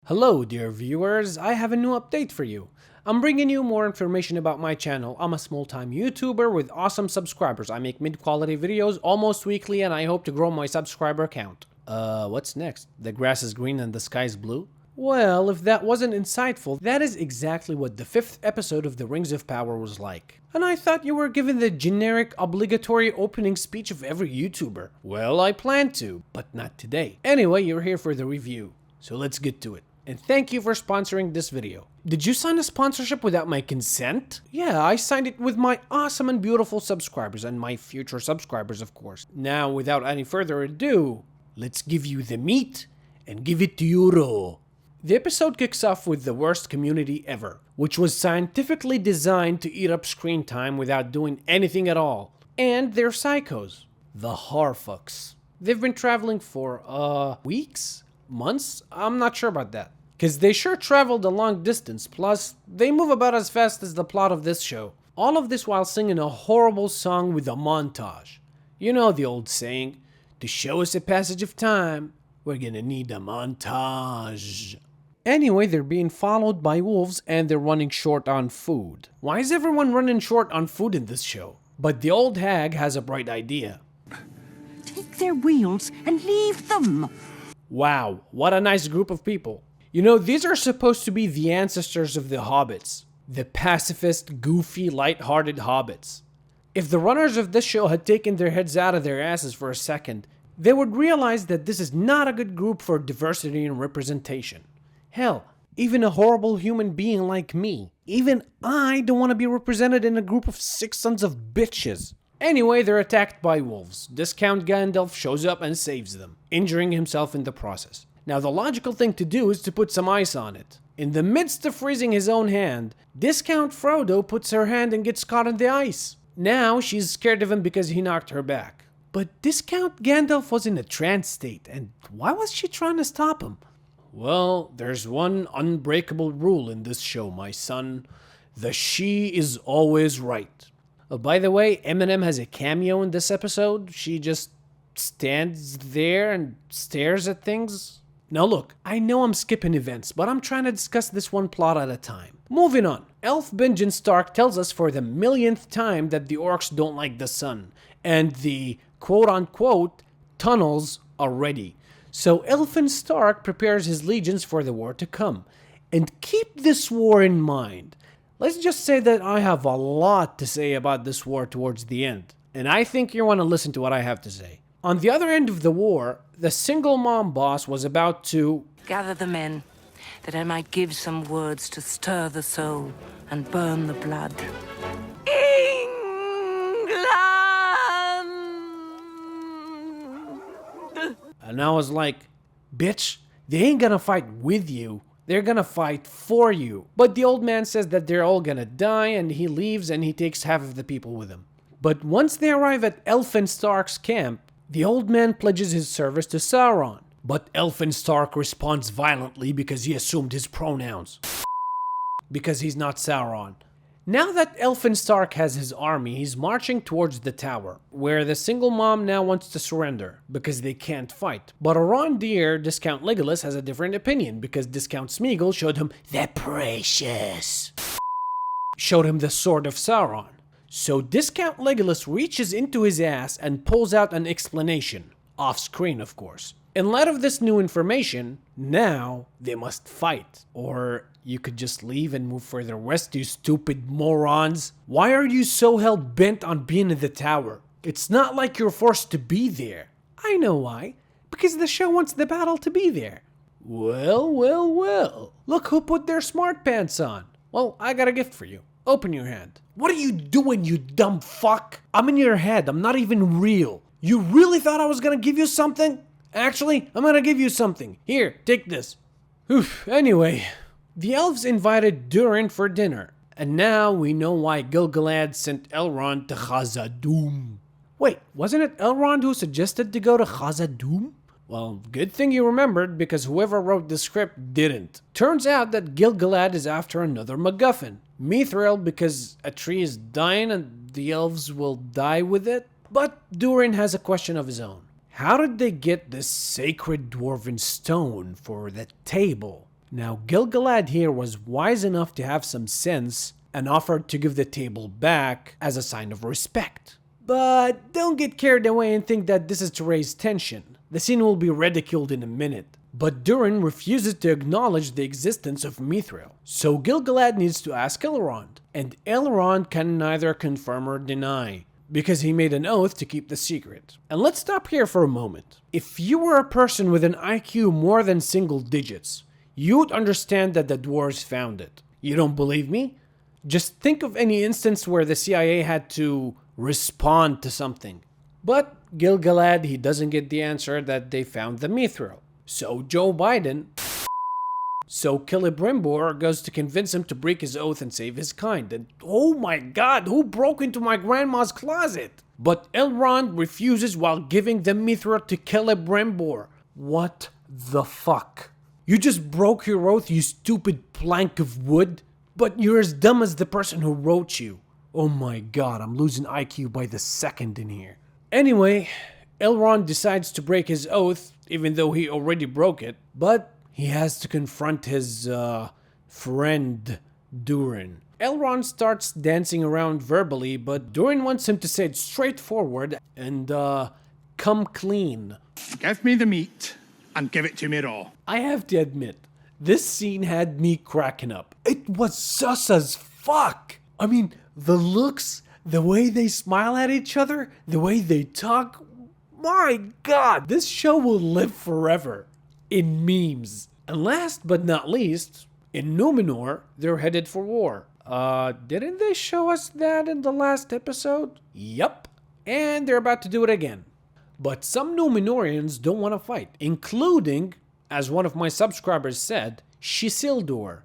Hello dear viewers, I have a new update for you. I'm bringing you more information about my channel. I'm a small-time YouTuber with awesome subscribers. I make mid-quality videos almost weekly and I hope to grow my subscriber count. What's next? The grass is green and the sky is blue? Well, if that wasn't insightful, that is exactly what the 5th episode of The Rings of Power was like. And I thought you were given the generic, obligatory opening speech of every YouTuber. Well, I plan to, but not today. Anyway, you're here for the review, so let's get to it. And thank you for sponsoring this video. Did you sign a sponsorship without my consent? Yeah, I signed it with my awesome and beautiful subscribers and my future subscribers, of course. Now, without any further ado, let's give you the meat and give it to you raw. The episode kicks off with the worst community ever, which was scientifically designed to eat up screen time without doing anything at all. And they're psychos. The Harfucks. They've been traveling for, weeks? Months? I'm not sure about that. Cause they sure traveled a long distance, plus they move about as fast as the plot of this show. All of this while singing a horrible song with a montage. You know the old saying, to show us a passage of time, we're gonna need a montage. Anyway, they're being followed by wolves and they're running short on food. Why is everyone running short on food in this show? But the old hag has a bright idea. Take their wheels and leave them. Wow, what a nice group of people. You know, these are supposed to be the ancestors of the hobbits. The pacifist, goofy, light-hearted hobbits. If the runners of this show had taken their heads out of their asses for a second, they would realize that this is not a good group for diversity and representation. Hell, even a horrible human being like me, even I don't want to be represented in a group of 6 sons of bitches. Anyway, they're attacked by wolves. Discount Gandalf shows up and saves them, injuring himself in the process. Now, the logical thing to do is to put some ice on it. In the midst of freezing his own hand, Discount Frodo puts her hand and gets caught in the ice. Now, she's scared of him because he knocked her back. But Discount Gandalf was in a trance state, and why was she trying to stop him? Well, there's one unbreakable rule in this show, my son. The she is always right. Oh, by the way, Eminem has a cameo in this episode. She just stands there and stares at things. Now look, I know I'm skipping events, but I'm trying to discuss this one plot at a time. Moving on, Elf Benjen Stark tells us for the millionth time that the orcs don't like the sun, and the quote-unquote tunnels are ready. So Elfin Stark prepares his legions for the war to come. And keep this war in mind. Let's just say that I have a lot to say about this war towards the end, and I think you want to listen to what I have to say. On the other end of the war, the single mom boss was about to Gather the men, that I might give some words to stir the soul and burn the blood. England! And I was like, bitch, they ain't gonna fight with you. They're gonna fight for you. But the old man says that they're all gonna die and he leaves and he takes half of the people with him. But once they arrive at Elfin Stark's camp, the old man pledges his service to Sauron. But Elfin Stark responds violently because he assumed his pronouns. Because he's not Sauron. Now that Elfin Stark has his army, he's marching towards the tower, where the single mom now wants to surrender, because they can't fight. But Arondir, Discount Legolas, has a different opinion, because Discount Smeagol showed him the precious. Showed him the sword of Sauron. So Discount Legolas reaches into his ass and pulls out an explanation. Off screen, of course. In light of this new information, now they must fight. Or you could just leave and move further west, you stupid morons. Why are you so hell-bent on being in the tower? It's not like you're forced to be there. I know why. Because the show wants the battle to be there. Well. Look who put their smart pants on. Well, I got a gift for you. Open your hand. What are you doing, you dumb fuck? I'm in your head. I'm not even real. You really thought I was gonna give you something? Actually, I'm gonna give you something. Here, take this. Oof, anyway. The elves invited Durin for dinner. And now we know why Gil-galad sent Elrond to Khazad-dûm. Wait, wasn't it Elrond who suggested to go to Khazad-dûm? Well, good thing you remembered, because whoever wrote the script didn't. Turns out that Gil-galad is after another MacGuffin. Mithril, because a tree is dying and the elves will die with it. But Durin has a question of his own. How did they get this sacred dwarven stone for the table? Now, Gil-galad here was wise enough to have some sense and offered to give the table back as a sign of respect. But don't get carried away and think that this is to raise tension. The scene will be ridiculed in a minute. But Durin refuses to acknowledge the existence of Mithril. So Gil-galad needs to ask Elrond, and Elrond can neither confirm or deny, because he made an oath to keep the secret. And let's stop here for a moment. If you were a person with an IQ more than single digits, you would understand that the dwarves found it. You don't believe me? Just think of any instance where the CIA had to respond to something. But Gil-galad, he doesn't get the answer that they found the Mithril. So Joe Biden... So Celebrimbor goes to convince him to break his oath and save his kind. And oh my god, who broke into my grandma's closet? But Elrond refuses while giving the Mithril to Celebrimbor. What the fuck? You just broke your oath, you stupid plank of wood? But you're as dumb as the person who wrote you. Oh my god, I'm losing IQ by the second in here. Anyway, Elrond decides to break his oath, even though he already broke it. But he has to confront his, friend, Durin. Elrond starts dancing around verbally, but Durin wants him to say it straightforward and, come clean. Give me the meat and give it to me raw. I have to admit, this scene had me cracking up. It was sus as fuck. I mean, the looks, the way they smile at each other, the way they talk. My god, this show will live forever in memes. And last but not least, in Numenor, they're headed for war. Didn't they show us that in the last episode? Yup. And they're about to do it again. But some Numenorians don't want to fight, including, as one of my subscribers said, Isildur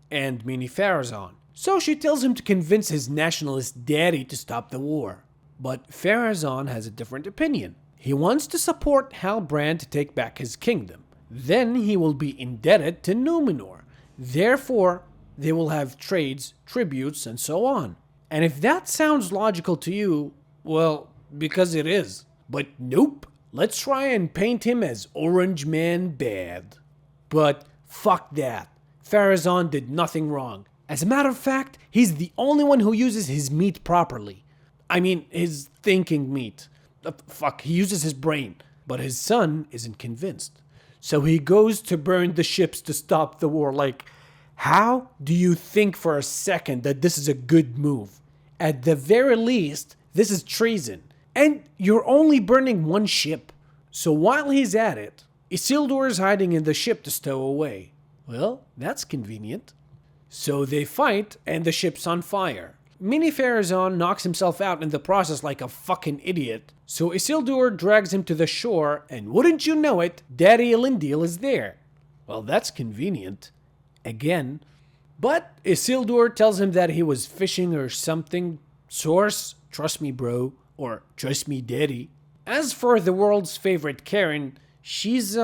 and Mini Pharazôn. So she tells him to convince his nationalist daddy to stop the war. But Pharazôn has a different opinion. He wants to support Halbrand to take back his kingdom. Then he will be indebted to Numenor. Therefore, they will have trades, tributes, and so on. And if that sounds logical to you, well, because it is. But nope, let's try and paint him as Orange Man bad. But fuck that. Pharazôn did nothing wrong. As a matter of fact, he's the only one who uses his meat properly. I mean, his thinking meat. He uses his brain. But his son isn't convinced. So he goes to burn the ships to stop the war. Like, how do you think for a second that this is a good move? At the very least, this is treason. And you're only burning one ship. So while he's at it, Isildur is hiding in the ship to stow away. Well, that's convenient. So they fight, and the ship's on fire. Mini Pharazôn knocks himself out in the process like a fucking idiot. So Isildur drags him to the shore, and wouldn't you know it, Daddy Elendil is there. Well, that's convenient. Again. But Isildur tells him that he was fishing or something. Source, trust me bro, or trust me daddy. As for the world's favorite Karen, she's,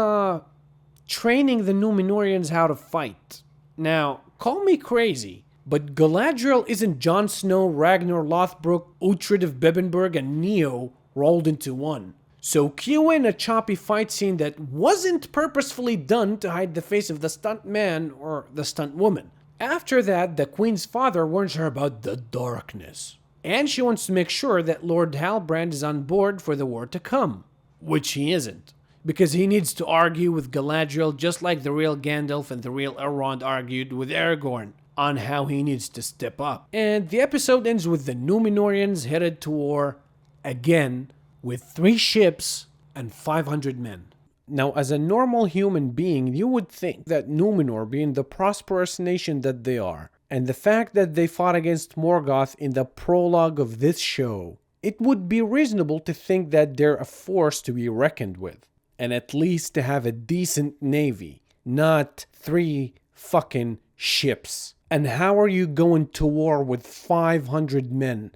training the Numenorians how to fight. Now, call me crazy, but Galadriel isn't Jon Snow, Ragnar Lothbrok, Uhtred of Bebbanburg, and Neo rolled into one. So cue in a choppy fight scene that wasn't purposefully done to hide the face of the stunt man or the stunt woman. After that, the queen's father warns her about the darkness. And she wants to make sure that Lord Halbrand is on board for the war to come. Which he isn't. Because he needs to argue with Galadriel just like the real Gandalf and the real Elrond argued with Aragorn on how he needs to step up. And the episode ends with the Numenorians headed to war again with 3 ships and 500 men. Now, as a normal human being, you would think that Numenor, being the prosperous nation that they are, and the fact that they fought against Morgoth in the prologue of this show, it would be reasonable to think that they're a force to be reckoned with. And at least to have a decent navy, not 3 fucking ships. And how are you going to war with 500 men?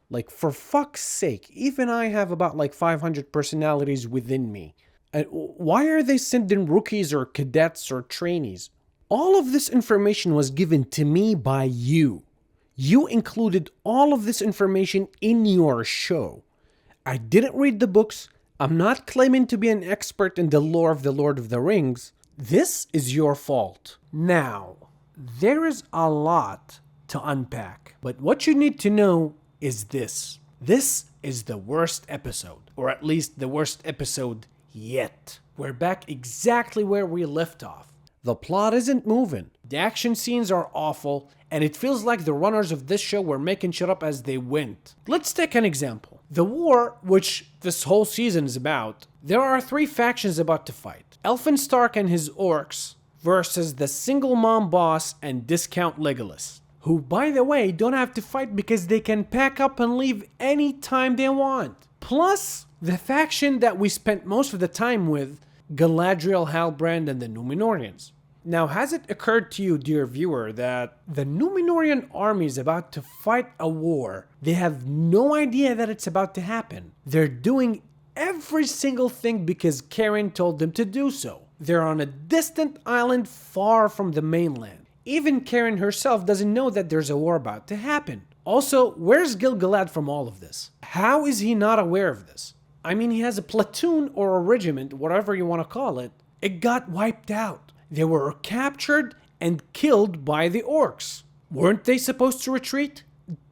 Like, for fuck's sake, even I have about like 500 personalities within me. And why are they sending rookies or cadets or trainees? All of this information was given to me by you. You included all of this information in your show. I didn't read the books. I'm not claiming to be an expert in the lore of the Lord of the Rings. This is your fault. Now, there is a lot to unpack, but what you need to know is this. This is the worst episode, or at least the worst episode yet. We're back exactly where we left off. The plot isn't moving, the action scenes are awful, and it feels like the runners of this show were making shit up as they went. Let's take an example. The war, which this whole season is about, there are 3 factions about to fight. Elfin Stark and his orcs versus the single mom boss and discount Legolas, who, by the way, don't have to fight because they can pack up and leave any time they want. Plus, the faction that we spent most of the time with, Galadriel, Halbrand, and the Númenóreans. Now, has it occurred to you, dear viewer, that the Númenórean army is about to fight a war? They have no idea that it's about to happen. They're doing every single thing because Karen told them to do so. They're on a distant island far from the mainland. Even Karen herself doesn't know that there's a war about to happen. Also, where's Gil-galad from all of this? How is he not aware of this? I mean, he has a platoon or a regiment, whatever you want to call it. It got wiped out. They were captured and killed by the orcs. Weren't they supposed to retreat?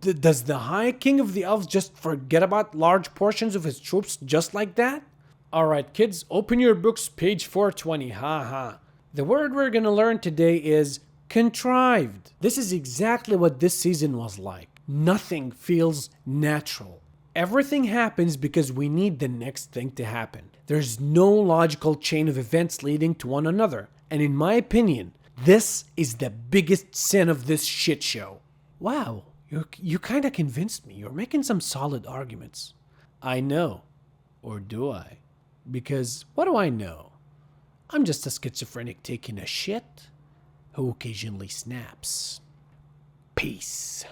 Does the High King of the Elves just forget about large portions of his troops just like that? Alright kids, open your books, page 420, haha. The word we're gonna learn today is contrived. This is exactly what this season was like. Nothing feels natural. Everything happens because we need the next thing to happen. There's no logical chain of events leading to one another. And in my opinion, this is the biggest sin of this shit show. Wow, you kind of convinced me. You're making some solid arguments. I know. Or do I? Because what do I know? I'm just a schizophrenic taking a shit who occasionally snaps. Peace.